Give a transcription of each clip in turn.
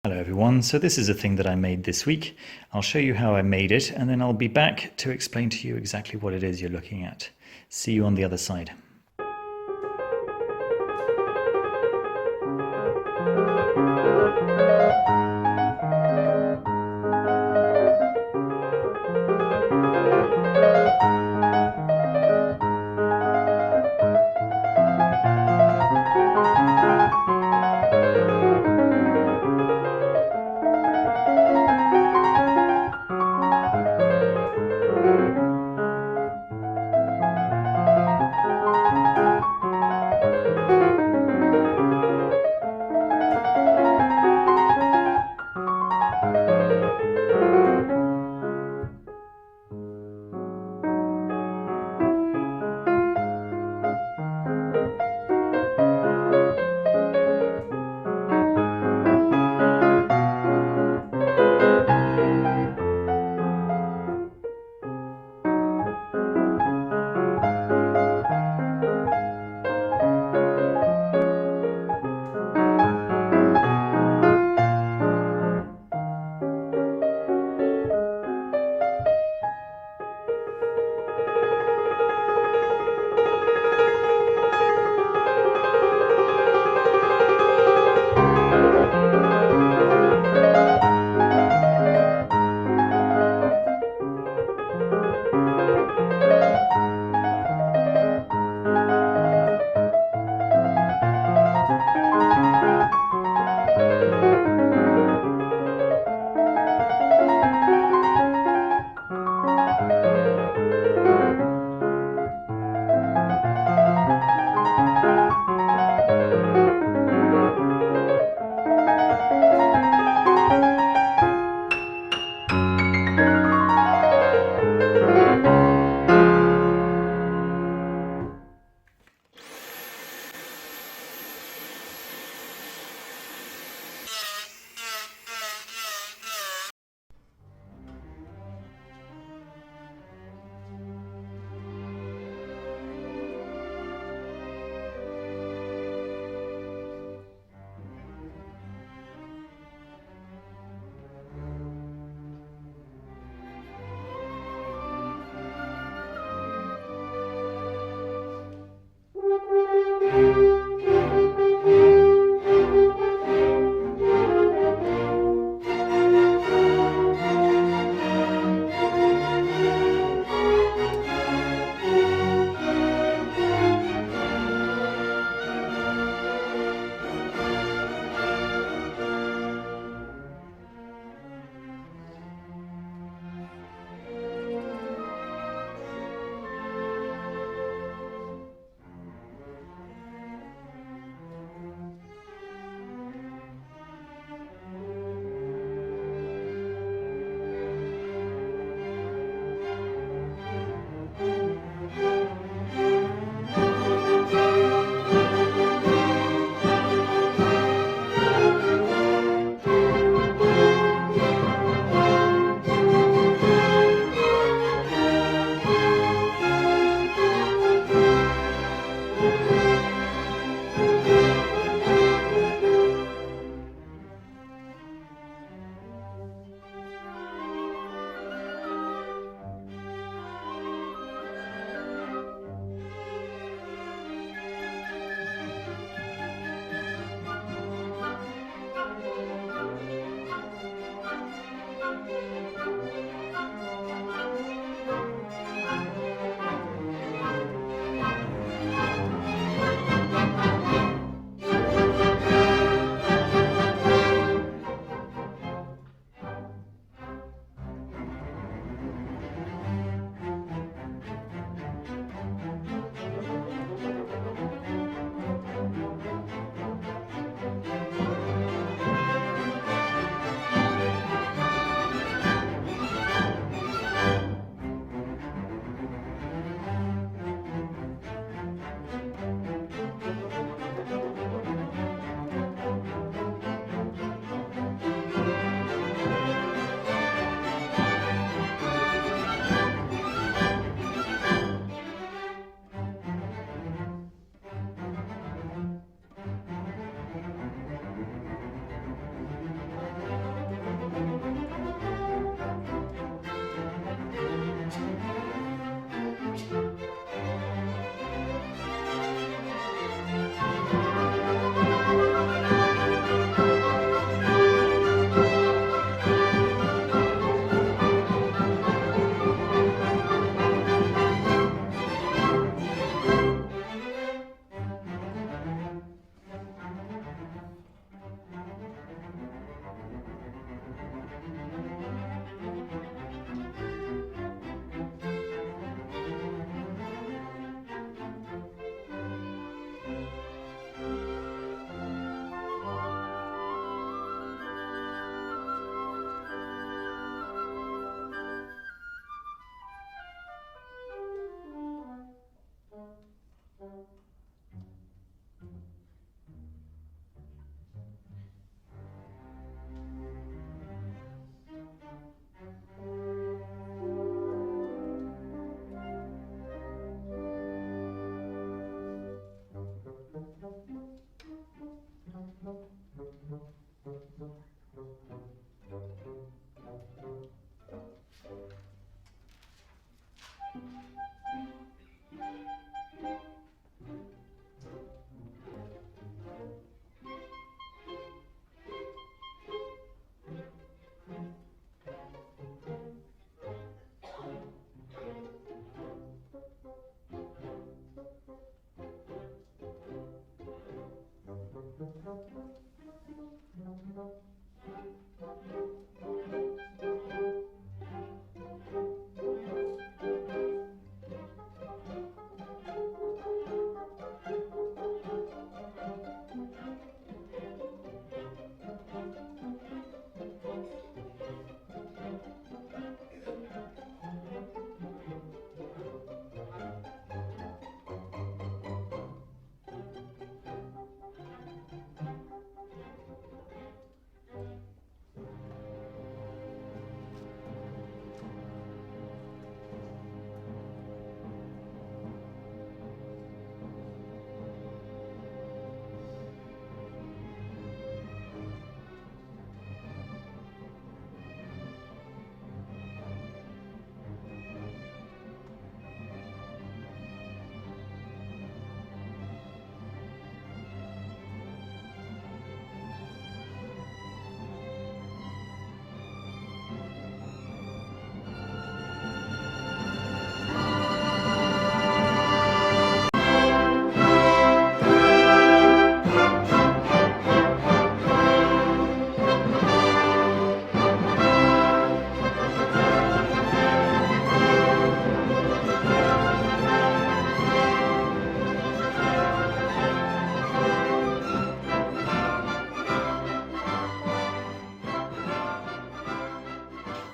Hello everyone, so this is a thing that I made this week. I'll show you how I made it and then I'll be back to explain to you exactly what it is you're looking at. See you on the other side.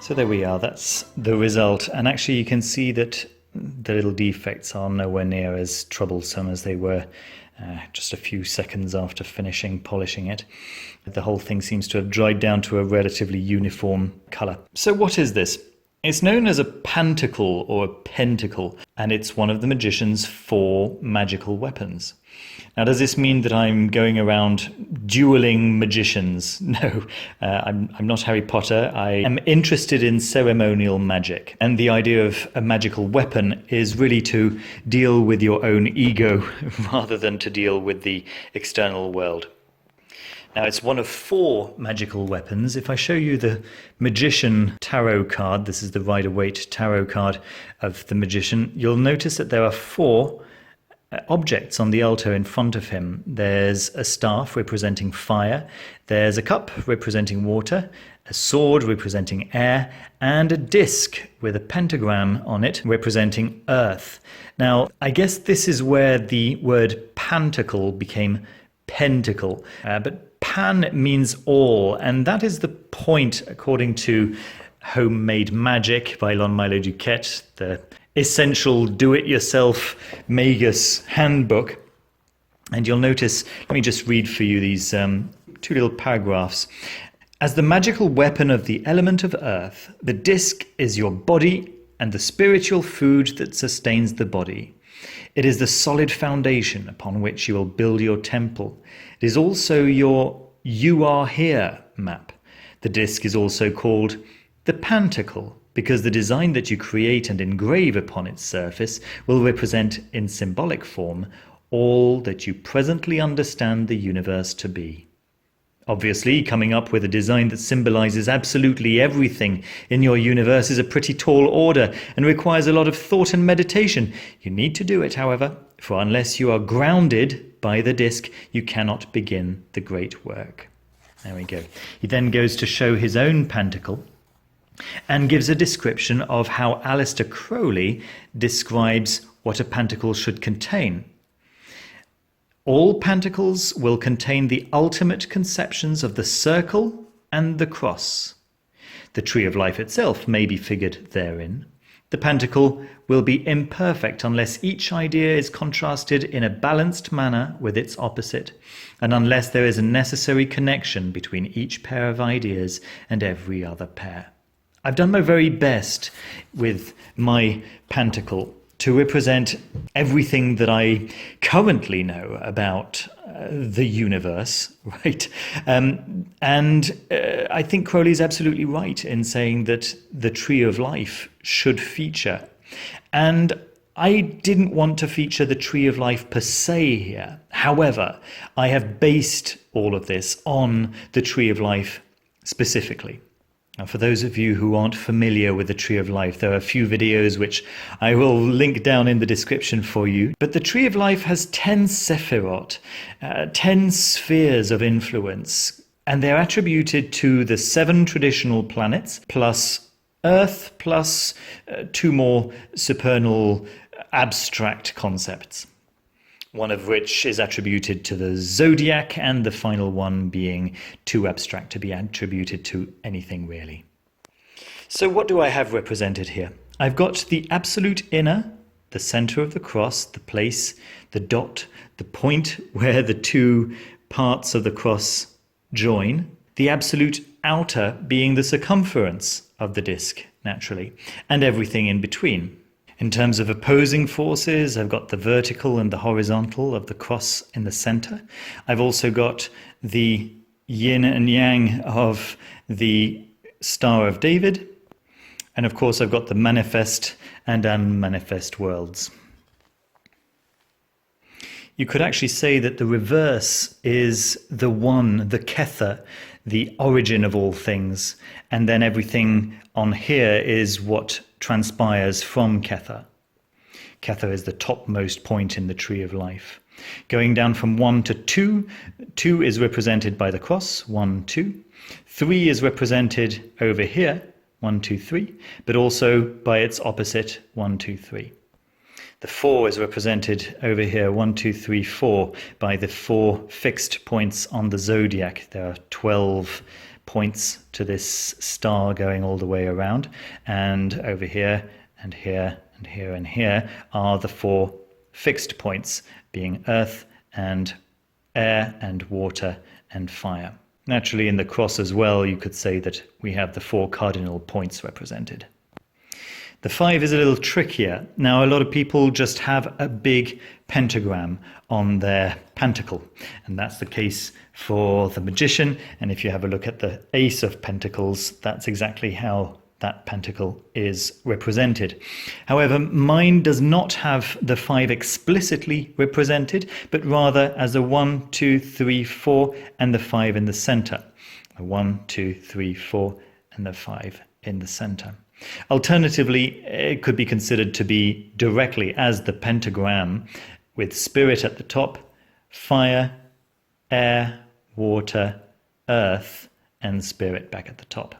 So there we are, that's the result. And actually you can see that the little defects are nowhere near as troublesome as they were just a few seconds after finishing polishing it. The whole thing seems to have dried down to a relatively uniform colour. So what is this? It's known as a pantacle or a pentacle, and it's one of the magician's 4 magical weapons. Now, does this mean that I'm going around dueling magicians? No, I'm not Harry Potter. I am interested in ceremonial magic. And the idea of a magical weapon is really to deal with your own ego rather than to deal with the external world. Now, it's one of 4 magical weapons. If I show you the Magician tarot card, this is the Rider-Waite tarot card of the Magician, you'll notice that there are 4 objects on the altar in front of him. There's a staff representing fire, there's a cup representing water, a sword representing air, and a disc with a pentagram on it representing earth. Now, I guess this is where the word pantacle became pentacle, but pan means all, and that is the point, according to Homemade Magic by Milo Duquette, the essential do-it-yourself Magus handbook. And you'll notice, let me just read for you these 2 little paragraphs. As the magical weapon of the element of earth, the disc is your body and the spiritual food that sustains the body. It is the solid foundation upon which you will build your temple. It is also your "You Are Here" map. The disc is also called the Pantacle, because the design that you create and engrave upon its surface will represent in symbolic form all that you presently understand the universe to be. Obviously, coming up with a design that symbolizes absolutely everything in your universe is a pretty tall order and requires a lot of thought and meditation. You need to do it, however, for unless you are grounded by the disc, you cannot begin the great work. There we go. He then goes to show his own pantacle and gives a description of how Aleister Crowley describes what a pantacle should contain. All pantacles will contain the ultimate conceptions of the circle and the cross. The tree of life itself may be figured therein. The pantacle will be imperfect unless each idea is contrasted in a balanced manner with its opposite, and unless there is a necessary connection between each pair of ideas and every other pair. I've done my very best with my pantacle to represent everything that I currently know about the universe, right? I think Crowley is absolutely right in saying that the tree of life should feature. And I didn't want to feature the tree of life per se here. However, I have based all of this on the tree of life specifically. Now, for those of you who aren't familiar with the Tree of Life, there are a few videos which I will link down in the description for you. But the Tree of Life has 10 sephirot, 10 spheres of influence, and they're attributed to the 7 traditional planets, plus Earth, plus 2 more supernal abstract concepts. One of which is attributed to the zodiac, and the final one being too abstract to be attributed to anything really. So what do I have represented here? I've got the absolute inner, the center of the cross, the place, the dot, the point where the 2 parts of the cross join, the absolute outer being the circumference of the disc, naturally, and everything in between. In terms of opposing forces, I've got the vertical and the horizontal of the cross in the center. I've also got the yin and yang of the Star of David. And of course, I've got the manifest and unmanifest worlds. You could actually say that the reverse is the one, the kether, the origin of all things. And then everything on here is what transpires from kether. Kether is the topmost point in the Tree of Life. Going down from 1 to 2, 2 is represented by the cross, 1, 2. 3 is represented over here, 1, 2, 3, but also by its opposite, 1, 2, 3. The 4 is represented over here, 1, 2, 3, 4, by the 4 fixed points on the zodiac. There are 12 points to this star going all the way around, and over here and here and here and here are the 4 fixed points, being earth and air and water and fire. Naturally, in the cross as well, you could say that we have the 4 cardinal points represented. The 5 is a little trickier. Now, a lot of people just have a big pentagram on their pantacle, and that's the case for the magician. And if you have a look at the Ace of Pentacles, that's exactly how that pentacle is represented. However, mine does not have the 5 explicitly represented, but rather as a 1, 2, 3, 4, and the 5 in the center. A 1, 2, 3, 4, and the 5 in the center. Alternatively, it could be considered to be directly as the pentagram, with spirit at the top, fire, air, water, earth, and spirit back at the top.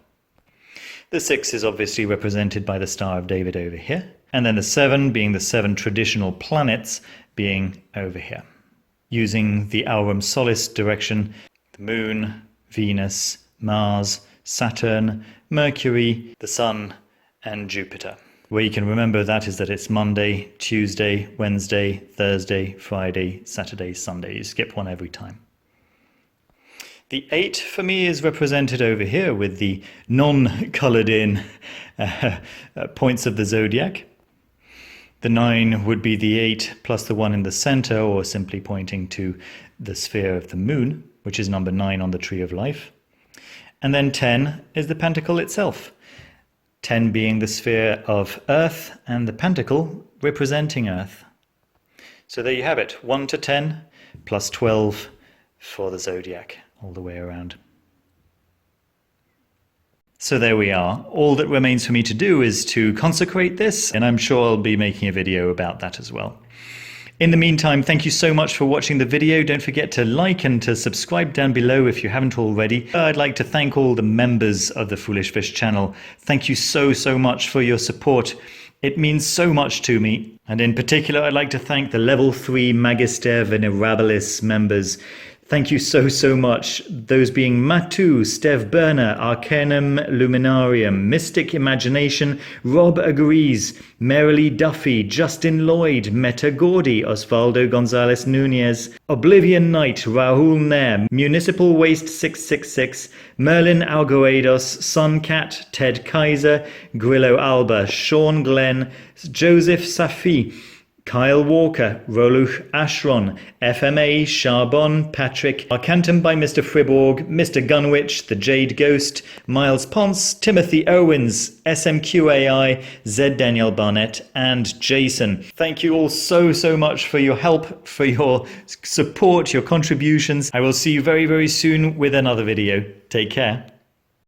The 6 is obviously represented by the Star of David over here, and then the 7 being the 7 traditional planets being over here. Using the Aurum Solis direction, the Moon, Venus, Mars, Saturn, Mercury, the Sun, and Jupiter. Where you can remember that is that it's Monday, Tuesday, Wednesday, Thursday, Friday, Saturday, Sunday. You skip one every time. The 8 for me is represented over here with the non-coloured in points of the zodiac. The 9 would be the 8 plus the 1 in the center, or simply pointing to the sphere of the moon, which is number 9 on the Tree of Life. And then 10 is the Pantacle itself. 10 being the sphere of Earth, and the Pantacle representing Earth. So there you have it, 1 to 10 plus 12 for the zodiac, all the way around. So there we are. All that remains for me to do is to consecrate this, and I'm sure I'll be making a video about that as well. In the meantime, thank you so much for watching the video. Don't forget to like and to subscribe down below if you haven't already. I'd like to thank all the members of the Foolish Fish channel. Thank you so much for your support. It means so much to me. And in particular, I'd like to thank the Level 3 Magister Venerabilis members. Thank you so much. Those being Matu, Stev Berner, Arcanum Luminarium, Mystic Imagination, Rob Agrees, Merrily Duffy, Justin Lloyd, Meta Gordy, Osvaldo Gonzalez Nunez, Oblivion Knight, Raul Nair, Municipal Waste 666, Merlin Algoados, Suncat, Ted Kaiser, Grillo Alba, Sean Glenn, Joseph Safi, Kyle Walker, Roluch Ashron, FMA, Charbon, Patrick, Arcantum by Mr. Friborg, Mr. Gunwich, The Jade Ghost, Miles Ponce, Timothy Owens, SMQAI, Z. Daniel Barnett, and Jason. Thank you all so much for your help, for your support, your contributions. I will see you very soon with another video. Take care.